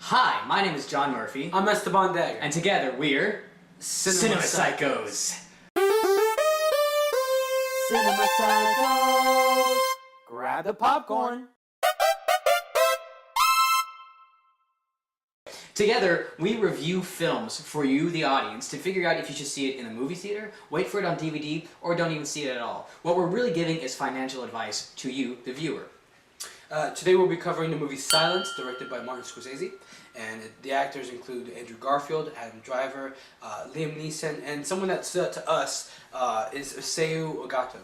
Hi, my name is John Murphy. I'm Esteban Dagger. And together we're Cinema Psychos. Cinema Psychos. Grab the popcorn. Together, we review films for you, the audience, to figure out if you should see it in the movie theater, wait for it on DVD, or don't even see it at all. What we're really giving is financial advice to you, the viewer. Today we'll be covering the movie Silence, directed by Martin Scorsese, and the actors include Andrew Garfield, Adam Driver, Liam Neeson, and someone that stood out to us is Issei Ogata.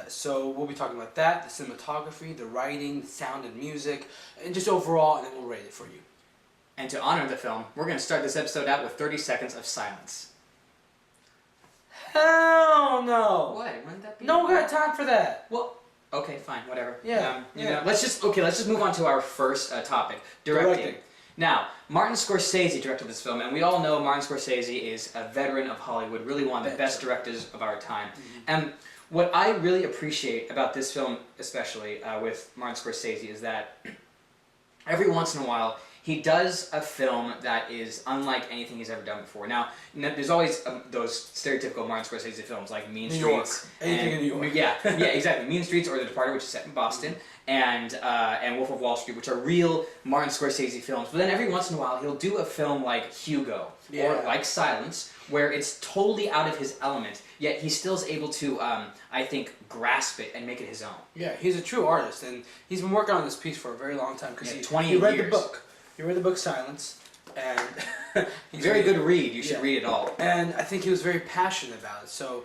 So we'll be talking about that, the cinematography, the writing, sound and music, and just overall, and then we'll rate it for you. And to honor the film, we're going to start this episode out with 30 seconds of silence. Hell no! What? Wouldn't that be? No, we got time for that. Well, okay, fine, whatever. Yeah. Let's just move on to our first topic, directing. Now, Martin Scorsese directed this film, and we all know Martin Scorsese is a veteran of Hollywood, really one of the best directors of our time. Mm-hmm. And what I really appreciate about this film, especially with Martin Scorsese, is that every once in a while he does a film that is unlike anything he's ever done before. Now, there's always those stereotypical Martin Scorsese films like Mean Streets. Anything in New York. Yeah, exactly. Mean Streets or The Departed, which is set in Boston, and Wolf of Wall Street, which are real Martin Scorsese films. But then every once in a while he'll do a film like Hugo or like Silence, where it's totally out of his element, yet he still is able to, I think, grasp it and make it his own. Yeah, he's a true artist, and he's been working on this piece for a very long time because he read years. the book. He read the book Silence, and very good read. You should read it all. And I think he was very passionate about it. So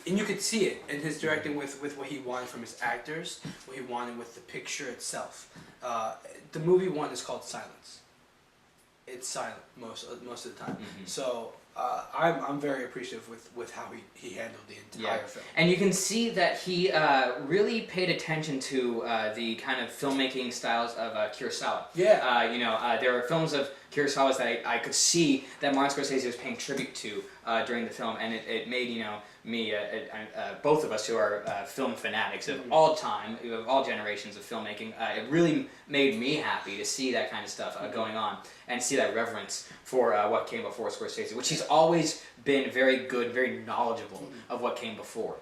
and you could see it in his directing with what he wanted from his actors, what he wanted with the picture itself. The movie one is called Silence. It's silent most of the time. Mm-hmm. So I'm very appreciative with how he handled the entire film. And you can see that he really paid attention to the kind of filmmaking styles of Kurosawa. Yeah. There are films of Kurosawa's that I could see that Martin Scorsese was paying tribute to during the film, and it made me, both of us who are film fanatics of all time, of all generations of filmmaking, it really made me happy to see that kind of stuff going on and see that reverence for what came before Scorsese, which he's always been very good, very knowledgeable of what came before.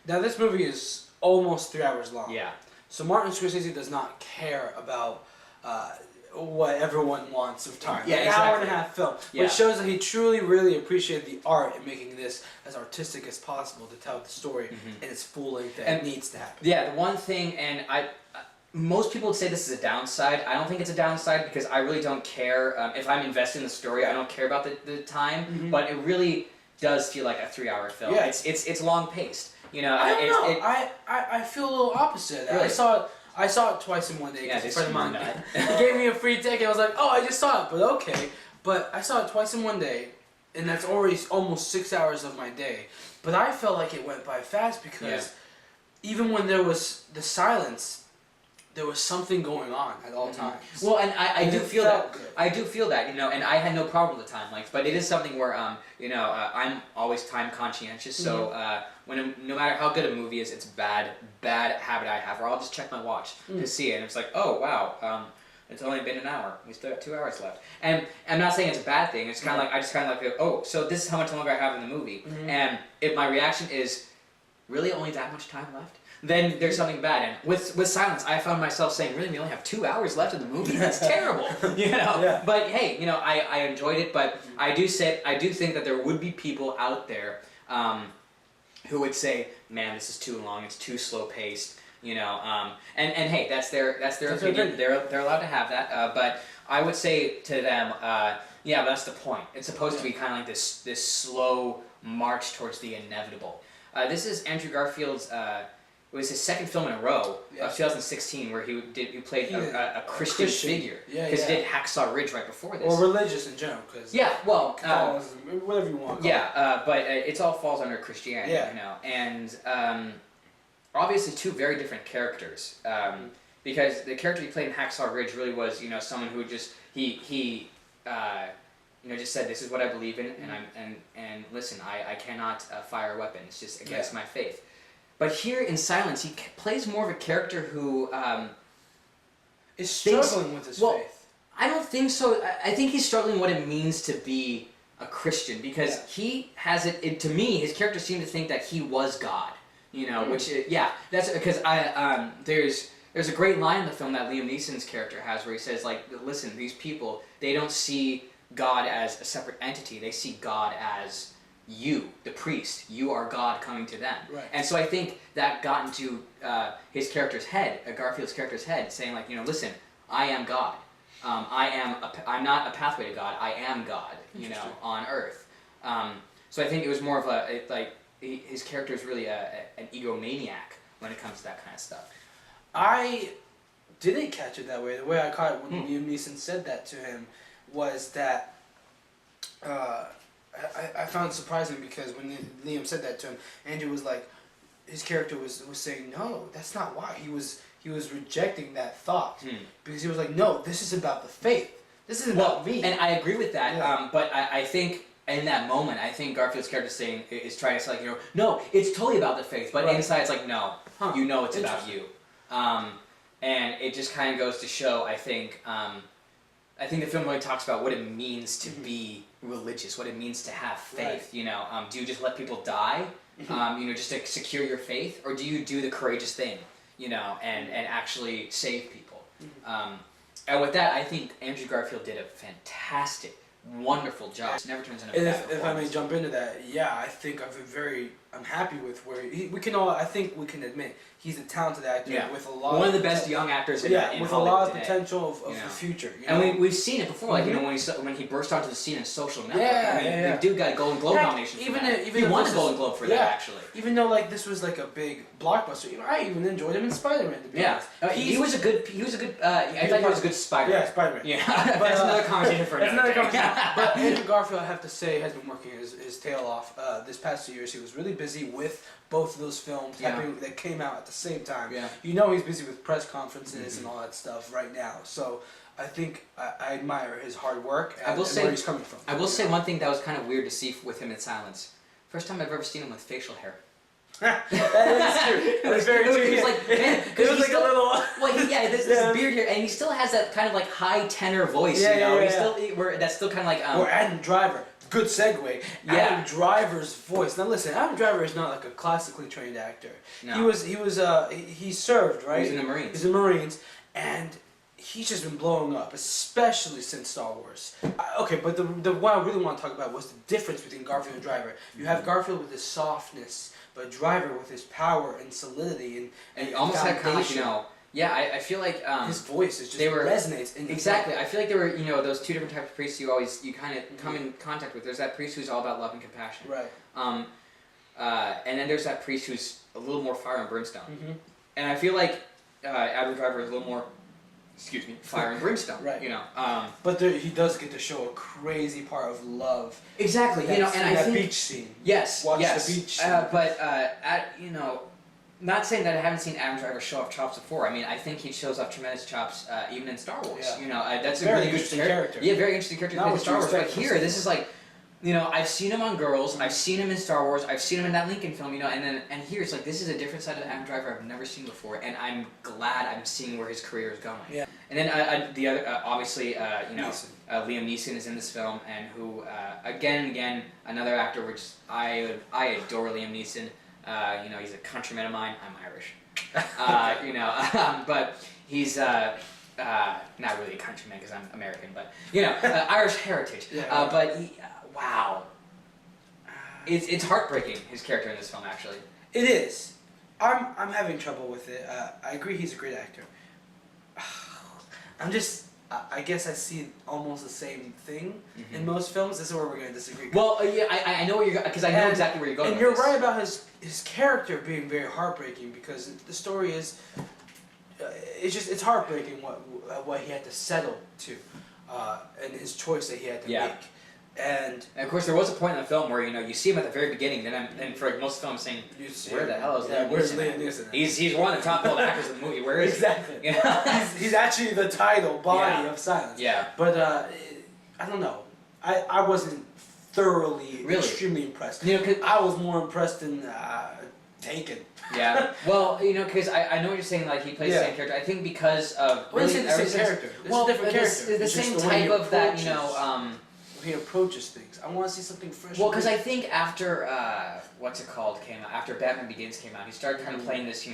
Now this movie is almost 3 hours long. Yeah. So Martin Scorsese does not care about what everyone wants of time. Yeah, an exactly. hour and a half film, which shows that he truly, really appreciated the art in making this as artistic as possible to tell the story in its full length that it needs to happen. Yeah, the one thing, and most people would say this is a downside. I don't think it's a downside because I really don't care. If I'm invested in the story, I don't care about the time, but it really does feel like a 3-hour film. Yeah. It's long paced. I don't know. I feel a little opposite of that. Really? I saw it twice in one day because a friend of mine that. he gave me a free ticket. I was like, oh, I just saw it, but okay. But I saw it twice in one day, and that's already almost 6 hours of my day. But I felt like it went by fast because even when there was the silence, there was something going on at all times. Well, and I do feel that. Good. I do feel that, and I had no problem with the time length, but it is something where, I'm always time conscientious, so no matter how good a movie is, it's a bad habit I have, where I'll just check my watch to see it, and it's like, oh, wow, it's only been an hour, we still got 2 hours left. And I'm not saying it's a bad thing, it's kind of like, I just kind of like, oh, so this is how much longer I have in the movie, and if my reaction is, really only that much time left? Then there's something bad. And with Silence, I found myself saying, really, we only have 2 hours left in the movie? That's terrible. But hey, I enjoyed it, but I do think that there would be people out there who would say, man, this is too long, it's too slow paced, and hey, that's their opinion. They're allowed to have that, but I would say to them, but that's the point. It's supposed to be kind of like this slow march towards the inevitable. This is Andrew Garfield's. It was his second film in a row of 2016 where he played a Christian figure. Because he did Hacksaw Ridge right before this. Or religious in general. Whatever you want. But it all falls under Christianity, And obviously two very different characters. Because the character he played in Hacksaw Ridge really was, someone who just just said, this is what I believe in, and listen, I cannot fire a weapon. It's just against my faith. But here in Silence, he plays more of a character who is struggling with his faith. I don't think so. I think he's struggling what it means to be a Christian because he has it. To me, his character seemed to think that he was God. You know, which that's because there's a great line in the film that Liam Neeson's character has where he says like, listen, these people, they don't see God as a separate entity. They see God as you, the priest. You are God coming to them. Right. And so I think that got into his character's head, Garfield's character's head, saying like, listen, I am God. I'm not a pathway to God. I am God. On Earth. So I think it was more of his character is really an egomaniac when it comes to that kind of stuff. I didn't catch it that way. The way I caught it when Liam Neeson said that to him was that I found it surprising because when Liam said that to him, Andrew was like, his character was saying, no, that's not why. He was rejecting that thought because he was like, no, this is about the faith. This isn't about me. And I agree with that. Yeah. But I think in that moment, I think Garfield's character is trying to say like, no, it's totally about the faith. But inside it's like, no, it's about you. And it just kind of goes to show, I think the film really talks about what it means to be religious, what it means to have faith. Right. Do you just let people die, just to secure your faith, or do you do the courageous thing, and actually save people? And with that, I think Andrew Garfield did a fantastic, wonderful job. It never turns into a bad performance. If I may jump into that, I think I'm happy with where I think we can admit he's a talented actor with a lot. One of the best young actors in with Hollywood a lot of today. potential of the future. And we've seen it before, like when he burst onto the scene in Social Network. The dude got a Golden Globe nomination for that. He won a Golden Globe for that actually. Even though this was like a big blockbuster, I even enjoyed him in Spider-Man. To be honest. He was a good. I thought he was a good Spider-Man. Yeah, Spider-Man. Yeah, but that's another conversation for another conversation. But Andrew Garfield, I have to say, has been working his tail off. This past 2 years, he was really busy with both of those films that came out at the same time. Yeah. He's busy with press conferences and all that stuff right now. So I think I admire his hard work and where he's coming from. I will say one thing that was kind of weird to see with him in Silence. First time I've ever seen him with facial hair. That is true. That's very true. He was like, man, it was like a little. Well, this beard here, and he still has that kind of like high tenor voice. That's still kind of like. Or Adam Driver. Good segue. Adam Driver's voice. Now listen, Adam Driver is not like a classically trained actor. No. He served, right? He was in the Marines. He's in the Marines, and he's just been blowing up, especially since Star Wars. But the one I really want to talk about was the difference between Garfield and Driver. You have Garfield with his softness, but Driver with his power and solidity and he almost had kind of like, I feel like his voice resonates. Exactly. I feel like there were those two different types of priests you kind of come in contact with. There's that priest who's all about love and compassion. Right. And then there's that priest who's a little more fire and brimstone. And I feel like Adam Driver is a little more, fire and brimstone. Right. But he does get to show a crazy part of love. Exactly. And I think beach scene. Yes. Watch the beach scene. Not saying that I haven't seen Adam Driver show off chops before. I mean, I think he shows off tremendous chops even in Star Wars. Yeah. That's a very really interesting character. Yeah, very interesting character in Star Wars. But here, this is like, I've seen him on Girls. I've seen him in Star Wars. I've seen him in that Lincoln film. And here it's like this is a different side of Adam Driver I've never seen before, and I'm glad I'm seeing where his career is going. Yeah. And then the other, obviously, Liam Neeson is in this film, and who again and again another actor which I adore Liam Neeson. He's a countryman of mine. I'm Irish. But he's not really a countryman because I'm American, but Irish heritage. Yeah. But wow, it's heartbreaking, his character in this film. Actually, it is. I'm having trouble with it. I agree he's a great actor. I guess I see almost the same thing in most films. This is where we're going to disagree. Well, I know where you're going, because I know exactly where you're going. And you're right about his character being very heartbreaking, because the story is, it's heartbreaking what he had to settle to, and his choice that he had to make. And of course, there was a point in the film where you see him at the very beginning, and for most films, saying, "Where the hell is Liam Neeson? He's one of the top billed actors in the movie. Where is he?" He's actually the title body of Silence. Yeah. But I don't know. I wasn't thoroughly extremely impressed. I was more impressed in taken. Yeah. Well, because I know what you're saying. Like he plays the same character. I think because of Well, it's the same character. This is a different character. The It's just same the way type he of that. approaches- he approaches things. I want to see something fresh. Well, because I think after what's it called came out, after Batman Begins came out, he started kind of playing this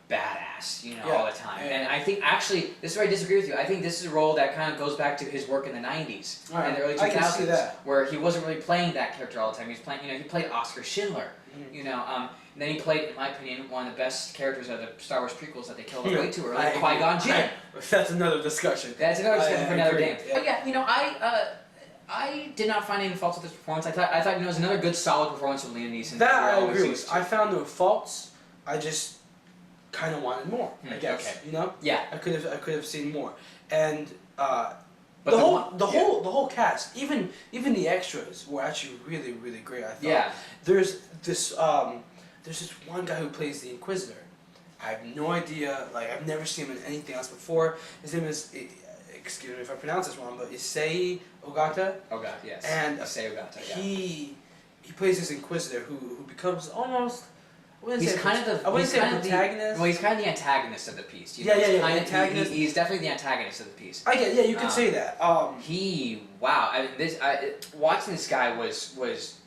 badass all the time. Yeah. And I think actually this is where I disagree with you. I think this is a role that kind of goes back to his work in the '90s and the early 2000s, I can see that. where he wasn't really playing that character all the time. He was playing, he played Oscar Schindler. And then he played, in my opinion, one of the best characters of the Star Wars prequels that they killed way too early, Qui-Gon Jinn. That's another discussion. That's another discussion for another day. Yeah. But yeah, I did not find any faults with this performance. I thought it was another good, solid performance from Liam Neeson. That I agree with. I found no faults. I just kind of wanted more. I guess. Okay. Yeah. I could have seen more. And But the whole cast, even the extras were actually really, really great. I thought. Yeah. There's this one guy who plays the Inquisitor. I have no idea. Like I've never seen him in anything else before. His name is. Excuse me if I pronounce this wrong, but Issei Ogata. Ogata, yes. And Issei Ogata, yeah. He plays this Inquisitor who becomes almost. He's kind of the. I wouldn't say protagonist. He's kind of the antagonist of the piece. Yeah. Antagonist. He's definitely the antagonist of the piece. I get. Yeah, you could say that. Wow. I mean, watching this guy was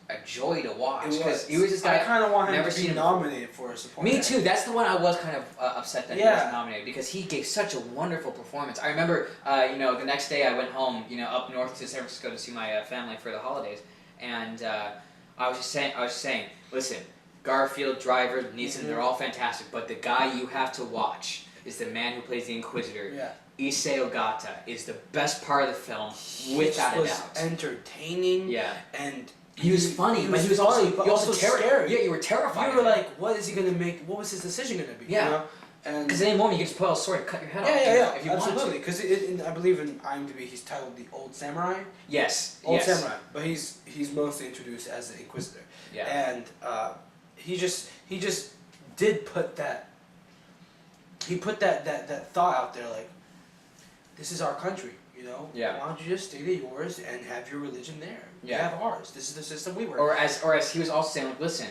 a joy to watch because he was this guy. I kind of want him never to be seen nominated for a supporting. Me too. That's the one I was kind of upset that he wasn't nominated because he gave such a wonderful performance. I remember, the next day I went home, up north to San Francisco to see my family for the holidays, and I was just saying, listen, Garfield, Driver, Neeson, they're all fantastic, but the guy you have to watch is the man who plays the Inquisitor. Yeah. Issei Ogata is the best part of the film, without a doubt. Entertaining. Yeah. And he was funny, but he was also scary. Yeah, you were terrified. You were like, what is he gonna make? What was his decision gonna be? Yeah. Because at any moment you can just pull out a sword and cut your head off. Yeah, if you absolutely. Because I believe in IMDb he's titled the Old Samurai. Yes. Old Samurai, but he's mostly introduced as the Inquisitor. Yeah. And he just did put that. He put that thought out there, like, this is our country. Yeah. Why don't you just stay to yours and have your religion there? We have ours. This is the system we work. Or as he was also saying, like, listen,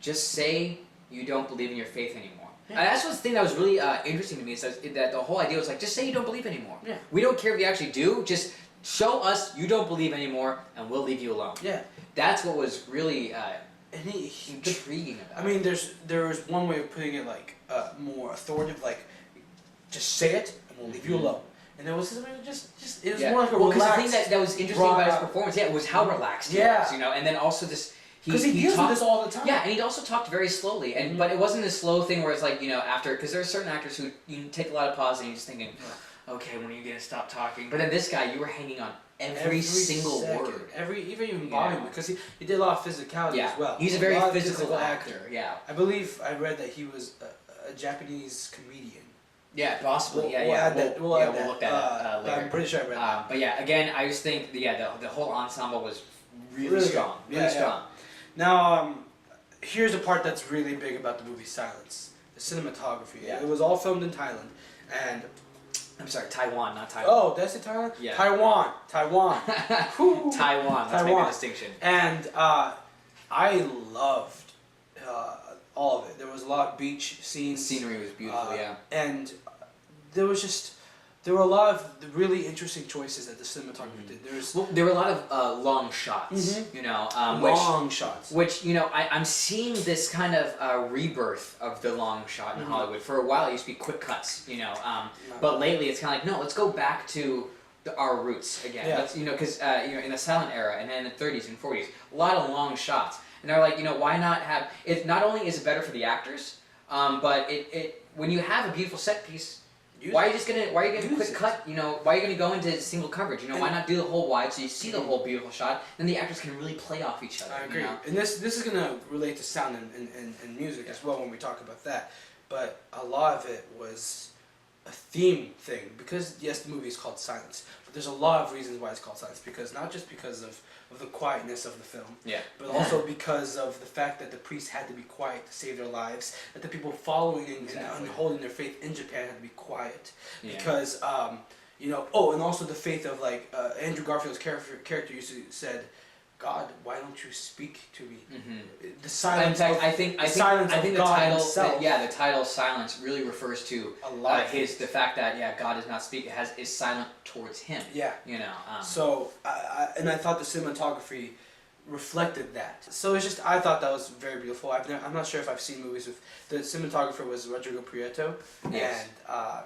just say you don't believe in your faith anymore. Yeah. And that's the thing that was really interesting to me is that the whole idea was like, just say you don't believe anymore. Yeah. We don't care if you actually do. Just show us you don't believe anymore, and we'll leave you alone. Yeah. That's what was really intriguing about. I mean, there was one way of putting it like more authoritative, like just say it and we'll leave you alone. And there was something just it was more like a relaxed. Because the thing that was interesting about his performance, was how relaxed he was, and then also this. Because he deals with this all the time. Yeah, and he also talked very slowly, and but it wasn't a slow thing where it's like after because there are certain actors who you take a lot of pause and you're just thinking, okay, when are you gonna stop talking? But then this guy, you were hanging on every single second, word, even embodiment, because he did a lot of physicality as well. He's a very physical actor. Yeah, I believe I read that he was a Japanese comedian. Yeah, possibly. We'll look that up later. I'm pretty sure I read that. But yeah, again, I just think the whole ensemble was really strong, really strong. Now, here's the part that's really big about the movie Silence: the cinematography. Yeah. It was all filmed in Thailand, and I'm sorry, Taiwan, not Thailand. Oh, that's it, Thailand. Yeah. Taiwan. Taiwan. Let's make a distinction. And I loved all of it. There was a lot of beach scenes. The scenery was beautiful, and there were a lot of really interesting choices that the cinematographer did. There were a lot of long shots, long shots. Which I'm seeing this kind of rebirth of the long shot in Hollywood. For a while, it used to be quick cuts, but lately it's kind of like no, let's go back to our roots again. Yeah. Let's, because in the silent era and then in the 30s and 40s, a lot of long shots, and they're like, why not have it? Not only is it better for the actors, but it when you have a beautiful set piece. Why are you gonna quick cut? Why are you gonna go into single coverage? Why not do the whole wide so you see the whole beautiful shot? Then the actors can really play off each other. I agree. And this is gonna relate to sound and music as well when we talk about that. But a lot of it was a theme thing because yes, the movie is called Silence, but there's a lot of reasons why it's called Silence because not just because of the quietness of the film, but also because of the fact that the priests had to be quiet to save their lives, that the people following and holding their faith in Japan had to be quiet because and also the faith of Andrew Garfield's character used to said, God, why don't you speak to me? The In silence. fact, of, I think God the title, himself. the title "Silence" really refers to A lot of the fact that God does not speak, is silent towards him. Yeah. You know. So I thought the cinematography reflected that. So it's just I thought that was very beautiful. I'm not sure if I've seen movies with the cinematographer was Rodrigo Prieto, Yes. and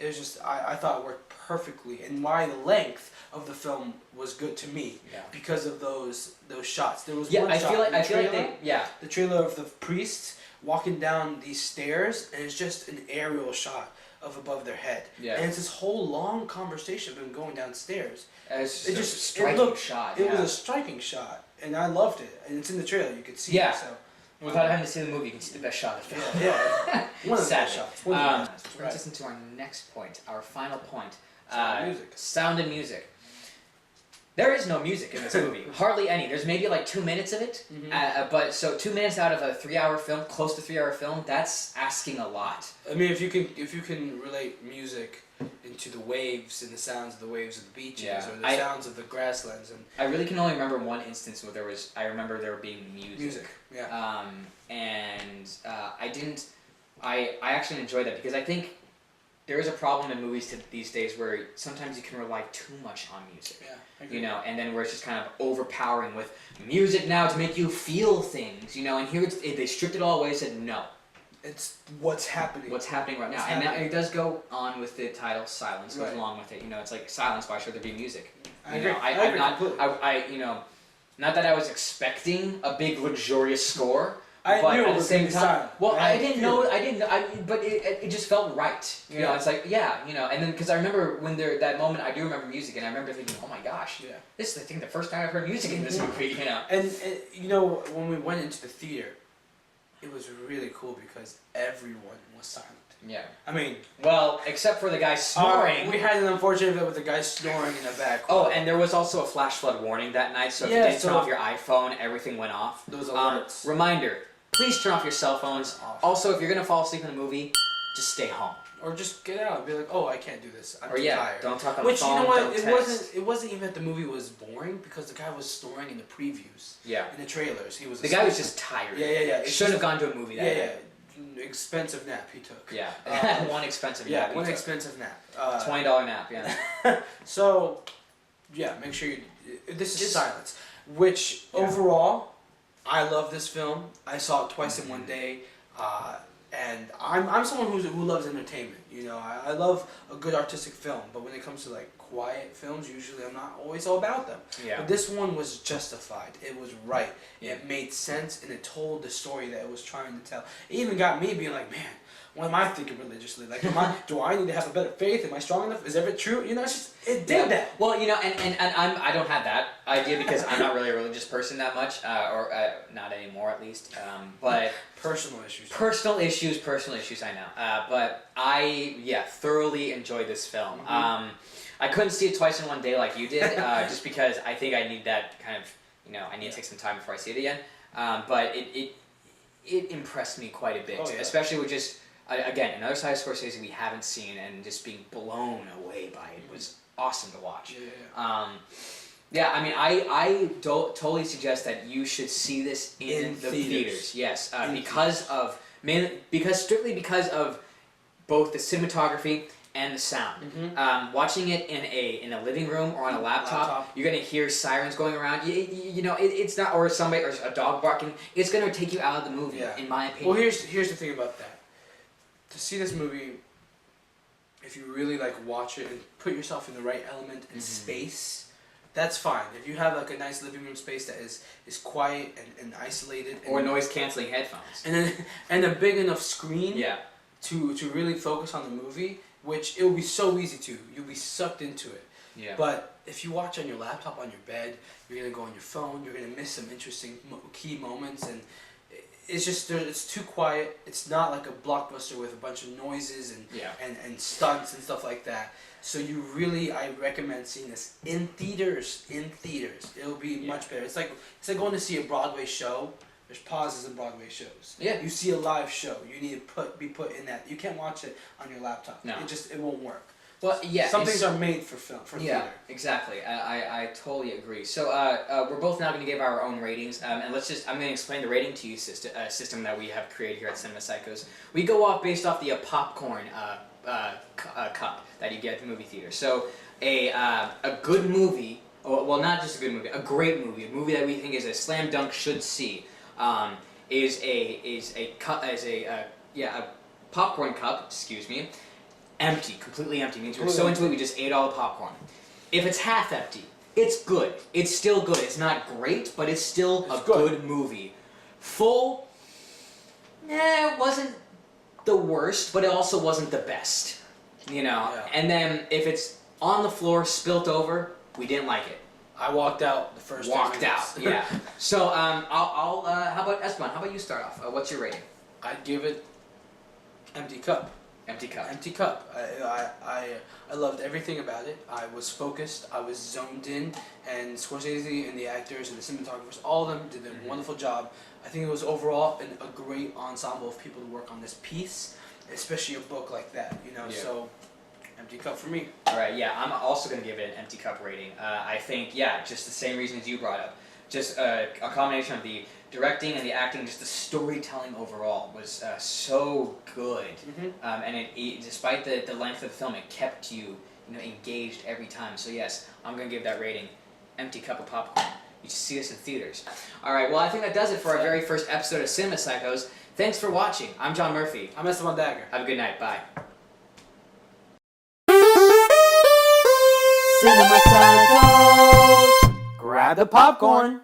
it was just I thought it worked perfectly, and why the length of the film was good to me because of those shots. There was one shot. I feel like the trailer of the priest walking down these stairs, and it's just an aerial shot of above their head. Yeah. And it's this whole long conversation of them going downstairs. It's just a striking shot. It was a striking shot, and I loved it. And it's in the trailer; you could see it. So. Without having to see the movie, you can see the best shot of the film. Yeah. One of the best shots. Brings us into our next point, our final point. Music. Sound and music. There is no music in this movie. Hardly any. There's maybe like 2 minutes of it. But so 2 minutes out of a 3-hour film, close to 3-hour film, that's asking a lot. I mean, if you can relate music into the waves and the sounds of the waves of the beaches or the sounds of the grasslands, and I really can only remember one instance where I remember there being music. Yeah. I actually enjoyed that because I think there is a problem in movies these days where sometimes you can rely too much on music. Yeah, I agree. You know, and then where it's just kind of overpowering with music now to make you feel things. You know, and here they stripped it all away and said no. It's what's happening. What's happening right now, and now it does go on with the title "Silence" goes along with it. You know, it's like silence. Why should there be music? I agree. Not that I was expecting a big luxurious score. I but knew at it the was same time, silent. well, I didn't know, but it just felt right. You know, it's like, you know, and then, because I remember when that moment, I do remember music, and I remember thinking, oh my gosh, this is, I think, the first time I've heard music in this movie, you know. And, you know, when we went into the theater, it was really cool because everyone was silent. Yeah. I mean... Well, except for the guy snoring. We had an unfortunate event with the guy snoring in the back. Oh, and there was also a flash flood warning that night, so if you didn't turn off your iPhone, everything went off. Those alerts. Reminder, please turn off your cell phones. Also, if you're going to fall asleep in a movie, just stay home. Or just get out and be like, oh, I can't do this. I'm too tired. Don't talk on the phone. Which, you know what, it wasn't even that the movie was boring, because the guy was snoring in the previews. Yeah. In the trailers. The guy was just tired. Yeah. He shouldn't have gone to a movie that night. Expensive nap he took. Yeah. One expensive nap. Yeah, one expensive nap. $20 nap, yeah. So, yeah, make sure you... This is Silence. Which, overall, I love this film. I saw it twice in one day. And I'm someone who loves entertainment. You know, I love a good artistic film, but when it comes to like quiet films, usually I'm not always all about them. Yeah. But this one was justified. It was right. Yeah. It made sense, and it told the story that it was trying to tell. It even got me being like, man, what am I thinking religiously? Like, do I need to have a better faith? Am I strong enough? Is it true? You know, it's just, it did that. Well, you know, and I don't have that idea because I'm not really a religious person that much, or not anymore at least. But personal issues, I know. But I thoroughly enjoyed this film. I couldn't see it twice in one day like you did, just because I think I need that kind of, you know, I need to take some time before I see it again. But it impressed me quite a bit, especially with just. Again, another side of Scorsese we haven't seen, and just being blown away by it was awesome to watch. I mean, I totally suggest that you should see this in the theaters. Yes, strictly because of both the cinematography and the sound. Watching it in a living room or on a laptop, you're gonna hear sirens going around. You know, it's not, or somebody, or a dog barking. It's gonna take you out of the movie, in my opinion. Well, here's the thing about that. To see this movie, if you really like watch it and put yourself in the right element and space, that's fine. If you have like a nice living room space that is quiet and isolated, or noise canceling headphones, and a big enough screen, to really focus on the movie, which it will be so easy to. You'll be sucked into it. Yeah. But if you watch on your laptop on your bed, you're gonna go on your phone. You're gonna miss some interesting key moments, and it's just it's too quiet. It's not like a blockbuster with a bunch of noises and stunts and stuff like that. So I recommend seeing this in theaters. It'll be much better. It's like going to see a Broadway show. There's pauses in Broadway shows. Yeah. You see a live show. You need to be put in that. You can't watch it on your laptop. No. It won't work. Well, yeah. Some things are made for film, for Yeah, theater. exactly. I totally agree. So we're both now going to give our own ratings, and I'm going to explain the rating to you system that we have created here at Cinema Psychos. We go off based off the popcorn cup that you get at the movie theater. So a good movie, well, not just a good movie, a great movie, a movie that we think is a slam dunk should see, is a popcorn cup. Excuse me. Empty, completely empty. Means we're so into it we just ate all the popcorn. If it's half empty, it's good. It's still good. It's not great, but it's still a good movie. Full, it wasn't the worst, but it also wasn't the best. You know. Yeah. And then if it's on the floor, spilt over, we didn't like it. I walked out the first. Walked out. Yeah. So I'll how about Esteban? How about you start off? What's your rating? I'd give it empty cup. Empty cup. Empty cup. I loved everything about it. I was focused. I was zoned in, and Scorsese and the actors and the cinematographers, all of them did a wonderful job. I think it was overall a great ensemble of people to work on this piece, especially a book like that. You know, so empty cup for me. All right. Yeah, I'm also gonna give it an empty cup rating. I think just the same reasons you brought up. Just a combination of the directing and the acting, just the storytelling overall was so good. And it despite the length of the film, it kept you engaged every time. So yes, I'm gonna give that rating. Empty cup of popcorn. You should see this in theaters. All right. Well, I think that does it for our very first episode of Cinema Psychos. Thanks for watching. I'm John Murphy. I'm Esteban Dagger. Have a good night. Bye. Cinema Psychos. Grab the popcorn.